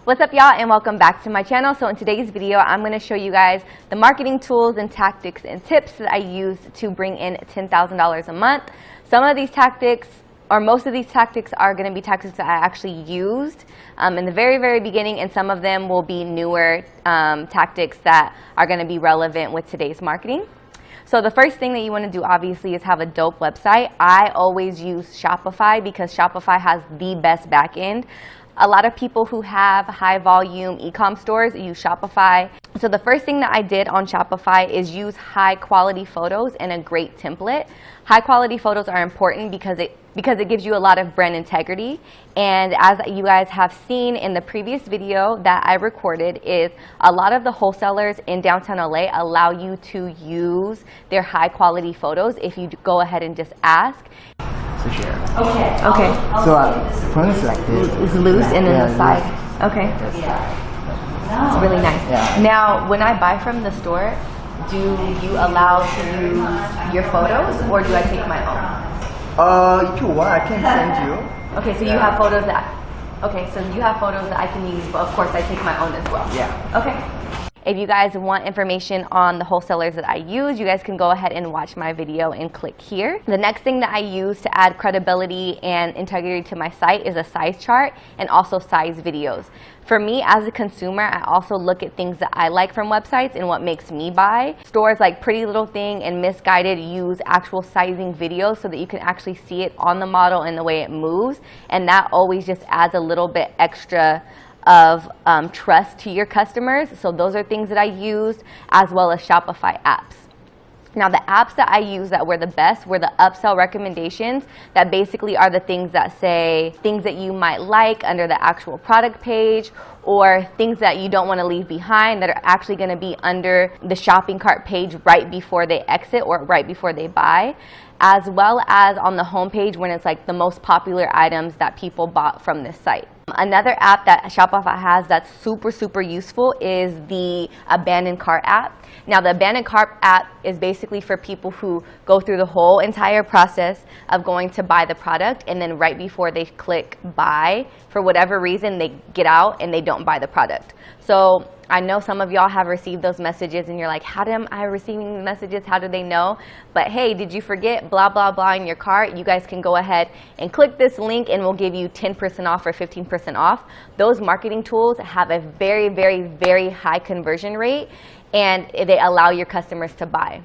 What's up, y'all, and welcome back to my channel. So in today's video, I'm going to show you guys the marketing tools and tactics and tips that I use to bring in $10,000 a month. Some of these tactics, or most of these tactics, are going to be tactics that I actually used in the very beginning, and some of them will be newer tactics that are going to be relevant with today's marketing. So the first thing that you want to do, obviously, is have a dope website. I always use Shopify because Shopify has the best back end. A lot of people who have high volume e-com stores use Shopify. So the first thing that I did on Shopify is use high quality photos and a great template. High quality photos are important because it gives you a lot of brand integrity. And as you guys have seen in the previous video that I recorded, is a lot of the wholesalers in downtown LA allow you to use their high quality photos if you go ahead and just ask. Here. Okay. So front is like this. It's loose, and then the side. Okay. It's really nice. Yeah. Now, when I buy from the store, do you allow to use your photos, or do I take my own? If you want, I can send you. Okay, so you have photos that. Okay, so you have photos that I can use, but of course I take my own as well. Yeah. Okay. If you guys want information on the wholesalers that I use, you guys can go ahead and watch my video and click here. The next thing that I use to add credibility and integrity to my site is a size chart and also size videos. For me as a consumer, I also look at things that I like from websites and what makes me buy. Stores like Pretty Little Thing and Missguided use actual sizing videos so that you can actually see it on the model and the way it moves, and that always just adds a little bit extra of trust to your customers. So those are things that I used, as well as Shopify apps. Now, the apps that I use that were the best were the upsell recommendations, that basically are the things that say things that you might like under the actual product page, or things that you don't want to leave behind that are actually going to be under the shopping cart page right before they exit or right before they buy, as well as on the home page when it's like the most popular items that people bought from this site. Another app that Shopify has that's super useful is the abandoned cart app. Now, the abandoned cart app is basically for people who go through the whole entire process of going to buy the product, and then right before they click buy, for whatever reason, they get out and they don't buy the product. So I know some of y'all have received those messages and you're like, how am I receiving the messages? How do they know? But hey, did you forget blah, blah, blah in your cart? You guys can go ahead and click this link and we'll give you 10% off or 15% off. Those marketing tools have a very high conversion rate, and they allow your customers to buy.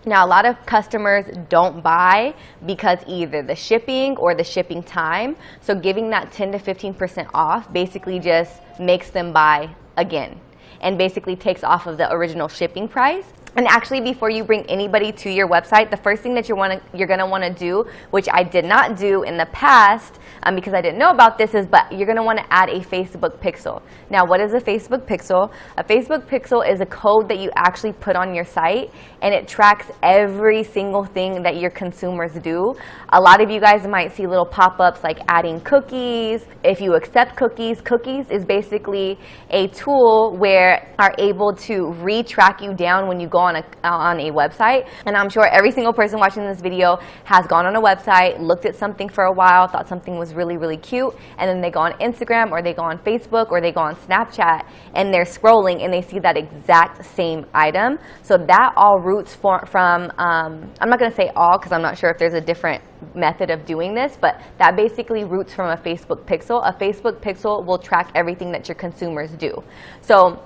Now, a lot of customers don't buy because either the shipping or the shipping time. So giving that 10 to 15% off basically just makes them buy again, and basically takes off of the original shipping price. And actually, before you bring anybody to your website, the first thing that you're going to want to do, which I did not do in the past because I didn't know about this, is you're going to want to add a Facebook pixel. Now, what is a Facebook pixel? A Facebook pixel is a code that you actually put on your site, and it tracks every single thing that your consumers do. A lot of you guys might see little pop-ups like adding cookies. If you accept cookies, cookies is basically a tool where are able to re-track you down when you go on a website. And I'm sure every single person watching this video has gone on a website, looked at something for a while, thought something was really cute, and then they go on Instagram or they go on Facebook or they go on Snapchat and they're scrolling and they see that exact same item. So that all roots from I'm not going to say all because I'm not sure if there's a different method of doing this, but that basically roots from a Facebook pixel. A Facebook pixel will track everything that your consumers do. So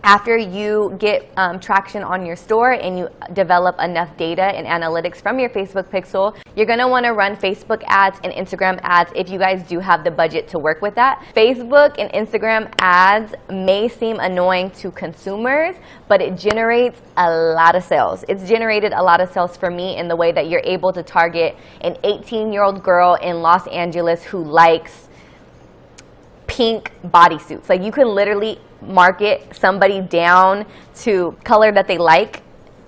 after you get traction on your store and you develop enough data and analytics from your Facebook pixel, you're going to want to run Facebook ads and Instagram ads if you guys do have the budget to work with that. Facebook and Instagram ads may seem annoying to consumers, but it generates a lot of sales. It's generated a lot of sales for me in the way that you're able to target an 18-year-old girl in Los Angeles who likes pink bodysuits. Like, you can literally market somebody down to color that they like,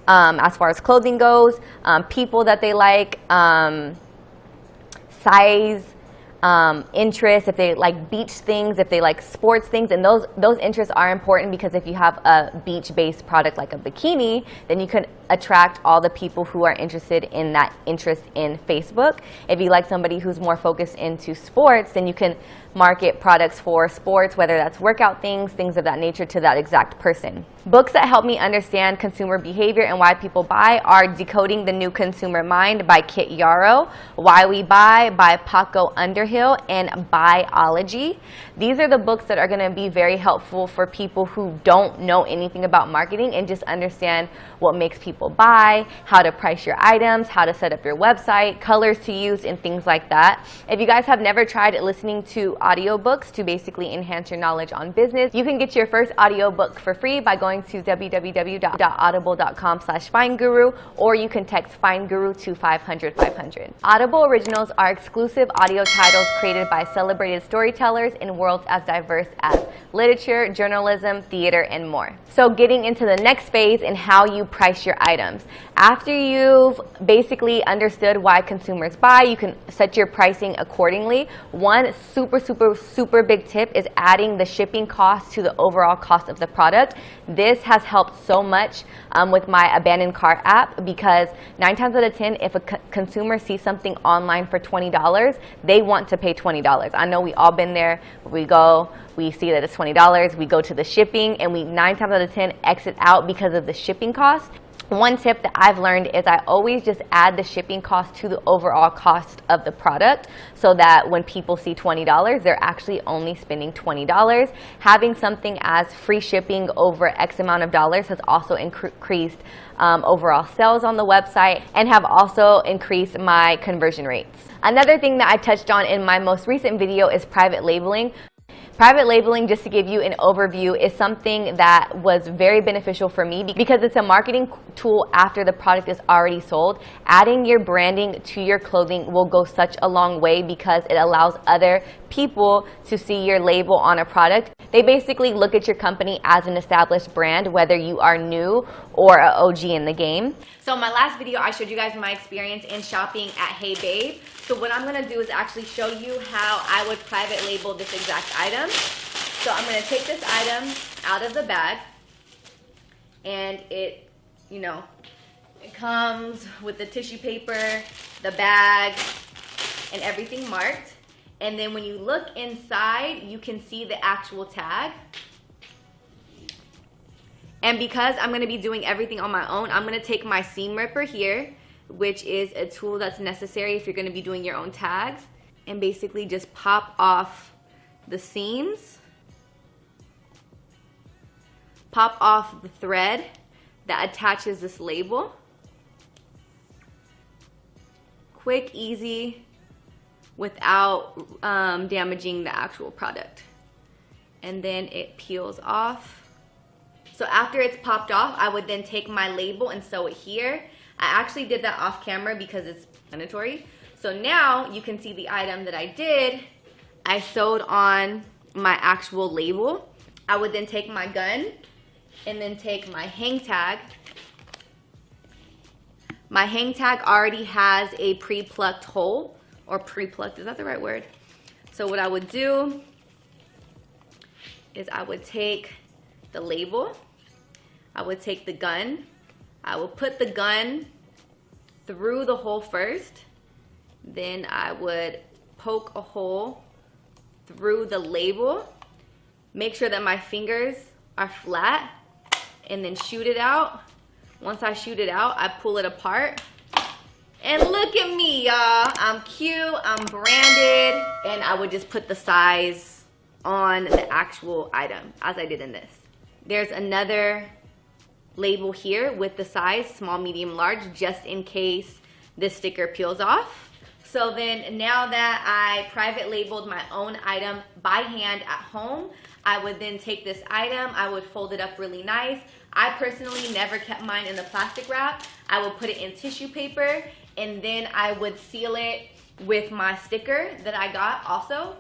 as far as clothing goes, people that they like, size, interests, if they like beach things, if they like sports things. And those interests are important because if you have a beach-based product like a bikini, then you can attract all the people who are interested in that interest in Facebook. If you like somebody who's more focused into sports, then you can market products for sports, whether that's workout things of that nature, to that exact person. Books that help me understand consumer behavior and why people buy are Decoding the New Consumer Mind by Kit Yarrow, Why We Buy by Paco Underhill, and Buyology. These are the books that are going to be very helpful for people who don't know anything about marketing and just understand what makes people buy, how to price your items, how to set up your website, colors to use, and things like that. If you guys have never tried listening to audiobooks to basically enhance your knowledge on business, you can get your first audiobook for free by going to www.audible.com/findguru, or you can text FindGuru to 500-500. Audible Originals are exclusive audio titles created by celebrated storytellers in worlds as diverse as literature, journalism, theater, and more. So getting into the next phase in how you price your items. After you've basically understood why consumers buy, you can set your pricing accordingly. One super big tip is adding the shipping cost to the overall cost of the product. This has helped so much with my abandoned cart app, because 9 times out of 10, if a consumer sees something online for $20, they want to pay $20. I know we all been there. We go, we see that it's $20, we go to the shipping, and we 9 times out of 10 exit out because of the shipping cost. One tip that I've learned is I always just add the shipping cost to the overall cost of the product, so that when people see $20, they're actually only spending $20. Having something as free shipping over X amount of dollars has also increased overall sales on the website and have also increased my conversion rates. Another thing that I touched on in my most recent video is private labeling. Private labeling, just to give you an overview, is something that was very beneficial for me because it's a marketing tool after the product is already sold. Adding your branding to your clothing will go such a long way because it allows other people to see your label on a product. They basically look at your company as an established brand, whether you are new or an OG in the game. So in my last video, I showed you guys my experience in shopping at Hey Babe. So what I'm gonna do is actually show you how I would private label this exact item. So I'm gonna take this item out of the bag, and it comes with the tissue paper, the bag, and everything marked. And then when you look inside, you can see the actual tag. And because I'm gonna be doing everything on my own, I'm gonna take my seam ripper here, which is a tool that's necessary if you're gonna be doing your own tags, and basically just pop off the seams, pop off the thread that attaches this label. Quick, easy, without damaging the actual product. And then it peels off. So after it's popped off, I would then take my label and sew it here. I actually did that off camera because it's mandatory. So now you can see the item that I did. I sewed on my actual label. I would then take my gun and then take my hang tag. My hang tag already has a pre-plucked hole, or pre-plucked, is that the right word? So what I would do is I would take the label, I would take the gun, I will put the gun through the hole first, then I would poke a hole through the label, make sure that my fingers are flat, and then shoot it out. Once I shoot it out, I pull it apart. And look at me, y'all. I'm cute, I'm branded, and I would just put the size on the actual item, as I did in this. There's another label here with the size, small, medium, large, just in case this sticker peels off. So then now that I private labeled my own item by hand at home, I would then take this item, I would fold it up really nice. I personally never kept mine in the plastic wrap. I would put it in tissue paper, and then I would seal it with my sticker that I got also,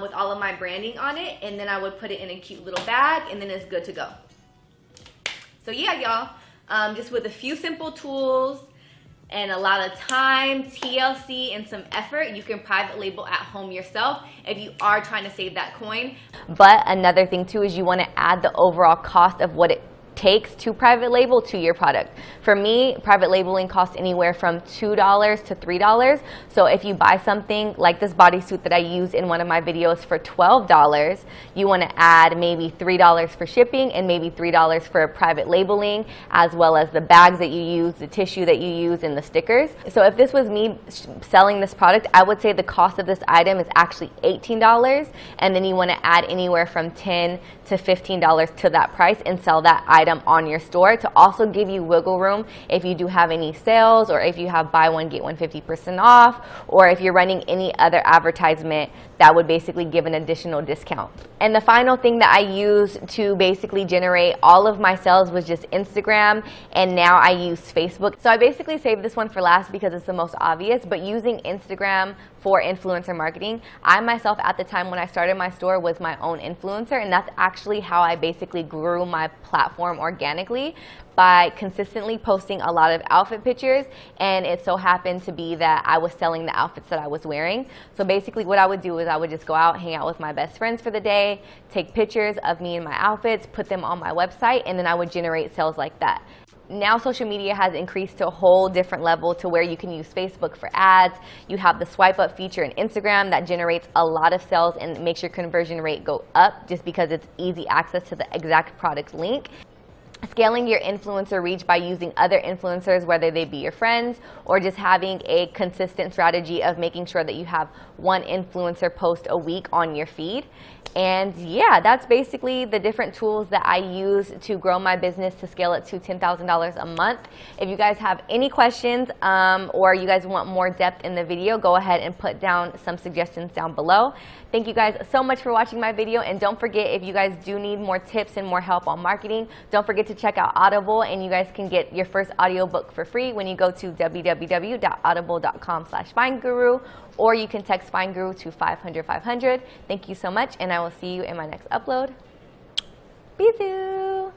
with all of my branding on it, and then I would put it in a cute little bag, and then it's good to go. So yeah, y'all, just with a few simple tools and a lot of time, TLC, and some effort, you can private label at home yourself if you are trying to save that coin. But another thing too is you want to add the overall cost of what it takes to private label to your product. For me, private labeling costs anywhere from $2 to $3. So if you buy something like this bodysuit that I use in one of my videos for $12, you want to add maybe $3 for shipping and maybe $3 for private labeling, as well as the bags that you use, the tissue that you use, and the stickers. So if this was me selling this product, I would say the cost of this item is actually $18, and then you want to add anywhere from $10 to $15 to that price and sell that item on your store to also give you wiggle room if you do have any sales, or if you have buy one get one 50% off, or if you're running any other advertisement that would basically give an additional discount. And the final thing that I used to basically generate all of my sales was just Instagram, and now I use Facebook. So I basically saved this one for last because it's the most obvious, but using Instagram for influencer marketing, I myself at the time when I started my store was my own influencer, and that's actually how I basically grew my platform organically, by consistently posting a lot of outfit pictures, and it so happened to be that I was selling the outfits that I was wearing. So basically what I would do is I would just go out, hang out with my best friends for the day, take pictures of me and my outfits, put them on my website, and then I would generate sales like that. Now social media has increased to a whole different level to where you can use Facebook for ads. You have the swipe up feature in Instagram that generates a lot of sales and makes your conversion rate go up just because it's easy access to the exact product link. Scaling your influencer reach by using other influencers, whether they be your friends, or just having a consistent strategy of making sure that you have one influencer post a week on your feed. And yeah, that's basically the different tools that I use to grow my business to scale it to $10,000 a month. If you guys have any questions or you guys want more depth in the video, go ahead and put down some suggestions down below. Thank you guys so much for watching my video, and don't forget, if you guys do need more tips and more help on marketing, don't forget to check out Audible, and you guys can get your first audiobook for free when you go to www.audible.com/FineGuru, or you can text FineGuru to 500-500. Thank you so much, and I will see you in my next upload. Bisous!